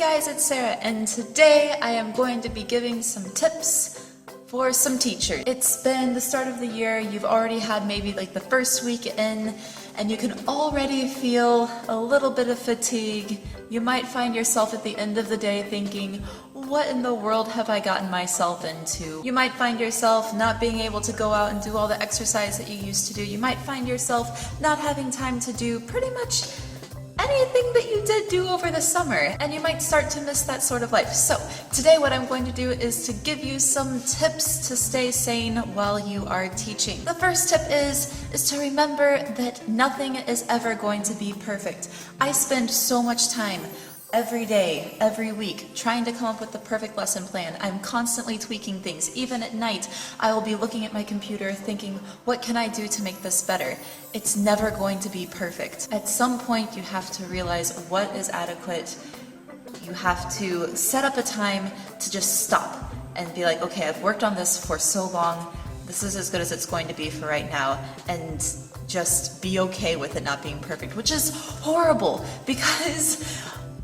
guys, it's Sarah, and today I am going to be giving some tips for some teachers. It's been the start of the year, you've already had maybe like the first week in, and you can already feel a little bit of fatigue. You might find yourself at the end of the day thinking, what in the world have I gotten myself into? You might find yourself not being able to go out and do all the exercise that you used to do. You might find yourself not having time to do pretty much anything that you did do over the summer, and you might start to miss that sort of life. So today what I'm going to do is to give you some tips to stay sane while you are teaching. The first tip is to remember that nothing is ever going to be perfect. I spend so much time every day, every week, trying to come up with the perfect lesson plan. I'm constantly tweaking things. Even at night, I will be looking at my computer thinking, what can I do to make this better? It's never going to be perfect. At some point, you have to realize what is adequate. You have to set up a time to just stop and be like, okay, I've worked on this for so long. This is as good as it's going to be for right now. And just be okay with it not being perfect, which is horrible because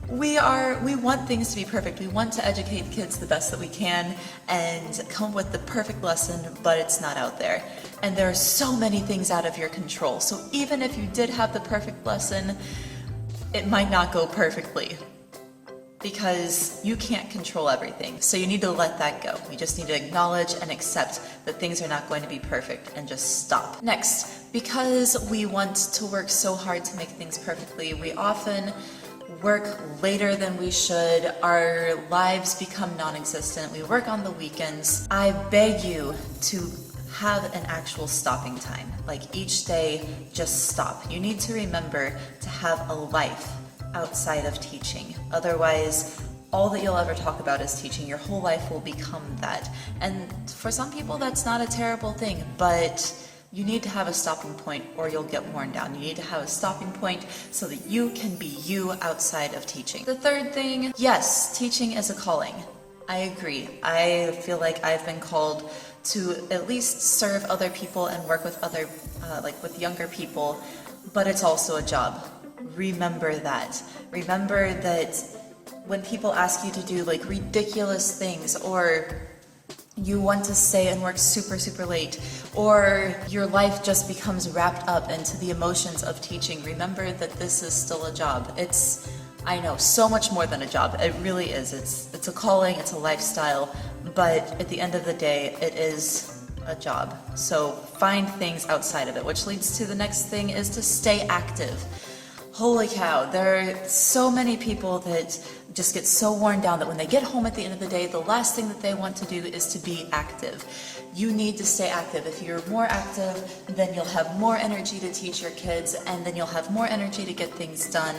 we want things to be perfect. We want to educate kids the best that we can and come up with the perfect lesson, but it's not out there. And there are so many things out of your control. So even if you did have the perfect lesson, it might not go perfectly because you can't control everything. So you need to let that go. You just need to acknowledge and accept that things are not going to be perfect and just stop. Next, because we want to work so hard to make things perfectly, we often work later than we should. Our lives become non-existent. We work on the weekends. I beg you to have an actual stopping time. Like each day, just stop. You need to remember to have a life outside of teaching. Otherwise, all that you'll ever talk about is teaching. Your whole life will become that. And for some people, that's not a terrible thing, but you need to have a stopping point or you'll get worn down. You need to have a stopping point so that you can be you outside of teaching. The third thing, yes, teaching is a calling. I agree. I feel like I've been called to at least serve other people and work with other, with younger people, but it's also a job. Remember that. Remember that when people ask you to do like ridiculous things, or you want to stay and work super, super late, or your life just becomes wrapped up into the emotions of teaching, remember that this is still a job. It's, I know, so much more than a job. It really is. It's a calling, it's a lifestyle, but at the end of the day, it is a job. So find things outside of it, which leads to the next thing is to stay active. Holy cow, there are so many people that just get so worn down that when they get home at the end of the day, the last thing that they want to do is to be active. You need to stay active. If you're more active, then you'll have more energy to teach your kids, and then you'll have more energy to get things done.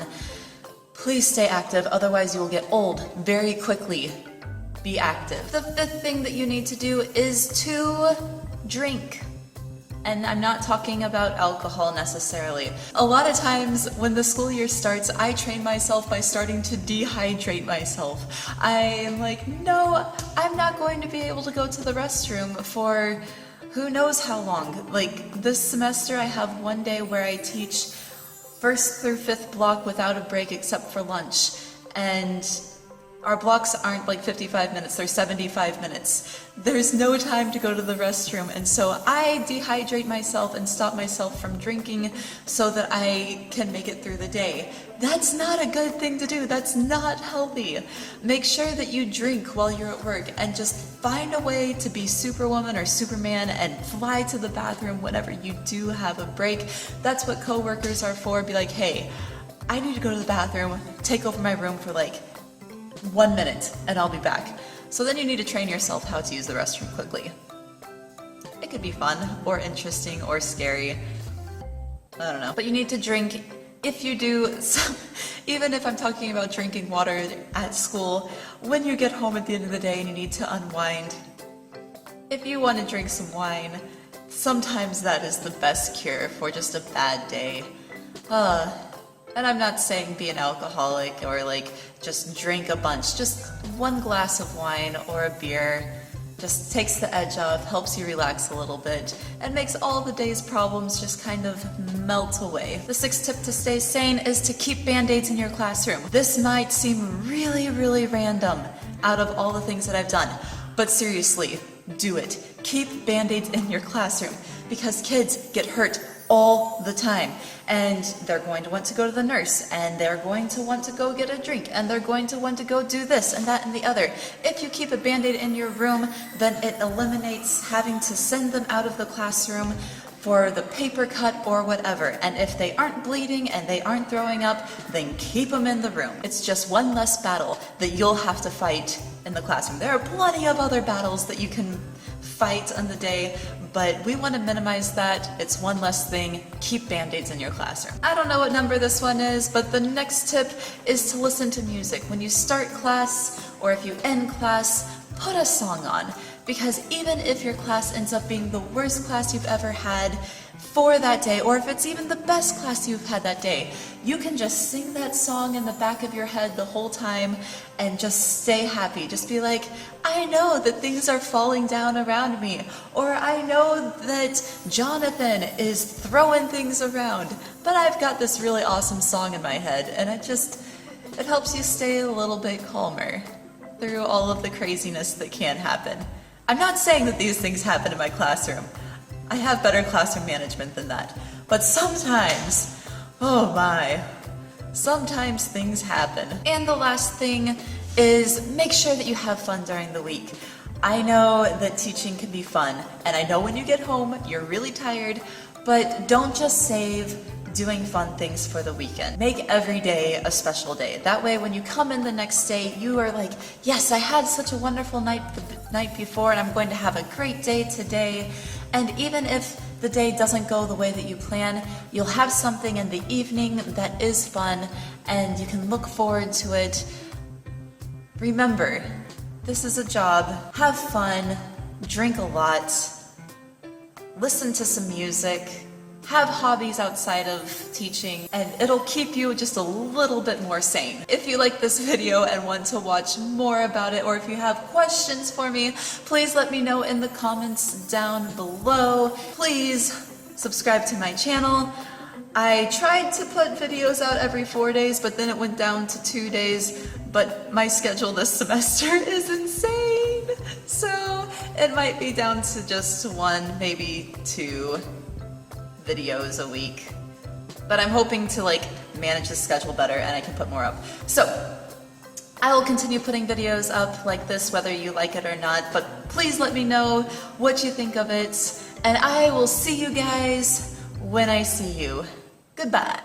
Please stay active, otherwise you'll get old very quickly. Be active. The fifth thing that you need to do is to drink. And I'm not talking about alcohol necessarily. A lot of times when the school year starts, I train myself by starting to dehydrate myself. I'm like, no, I'm not going to be able to go to the restroom for who knows how long. Like this semester I have one day where I teach first through fifth block without a break except for lunch. And our blocks aren't like 55 minutes, they're 75 minutes. There's no time to go to the restroom, and so I dehydrate myself and stop myself from drinking so that I can make it through the day. That's not a good thing to do. That's not healthy. Make sure that you drink while you're at work and just find a way to be Superwoman or Superman and fly to the bathroom whenever you do have a break. That's what coworkers are for. Be like, hey, I need to go to the bathroom, take over my room for like 1 minute and I'll be back. So then you need to train yourself how to use the restroom quickly. It could be fun or interesting or scary. I don't know. But you need to drink. If you do, even if I'm talking about drinking water at school, when you get home at the end of the day and you need to unwind, if you want to drink some wine, sometimes that is the best cure for just a bad day. And I'm not saying be an alcoholic or like just drink a bunch, just one glass of wine or a beer just takes the edge off, helps you relax a little bit, and makes all the day's problems just kind of melt away. The sixth tip to stay sane is to keep band-aids in your classroom. This might seem really, really random out of all the things that I've done, but seriously, do it. Keep band-aids in your classroom because kids get hurt all the time, and they're going to want to go to the nurse, and they're going to want to go get a drink, and they're going to want to go do this and that and the other. If you keep a band-aid in your room, then it eliminates having to send them out of the classroom for the paper cut or whatever. And if they aren't bleeding and they aren't throwing up, then keep them in the room. It's just one less battle that you'll have to fight in the classroom. There are plenty of other battles that you can fight on the day, but we want to minimize that. It's one less thing. Keep band-aids in your classroom. I don't know what number this one is, but the next tip is to listen to music. When you start class or if you end class, put a song on, because even if your class ends up being the worst class you've ever had for that day, or if it's even the best class you've had that day, you can just sing that song in the back of your head the whole time and just stay happy. Just be like, I know that things are falling down around me, or I know that Jonathan is throwing things around, but I've got this really awesome song in my head, and it helps you stay a little bit calmer through all of the craziness that can happen. I'm not saying that these things happen in my classroom. I have better classroom management than that. But sometimes, oh my, sometimes things happen. And the last thing is make sure that you have fun during the week. I know that teaching can be fun, and I know when you get home, you're really tired, but don't just save doing fun things for the weekend. Make every day a special day. That way when you come in the next day, you are like, yes, I had such a wonderful night the night before, and I'm going to have a great day today. And even if the day doesn't go the way that you plan, you'll have something in the evening that is fun, and you can look forward to it. Remember, this is a job. Have fun, drink a lot, listen to some music, have hobbies outside of teaching, and it'll keep you just a little bit more sane. If you like this video and want to watch more about it, or if you have questions for me, please let me know in the comments down below. Please subscribe to my channel. I tried to put videos out every 4 days, but then it went down to 2 days, but my schedule this semester is insane, so it might be down to just 1, maybe 2 videos a week, but I'm hoping to manage the schedule better and I can put more up. So I will continue putting videos up like this whether you like it or not, but please let me know what you think of it, and I will see you guys when I see you. Goodbye.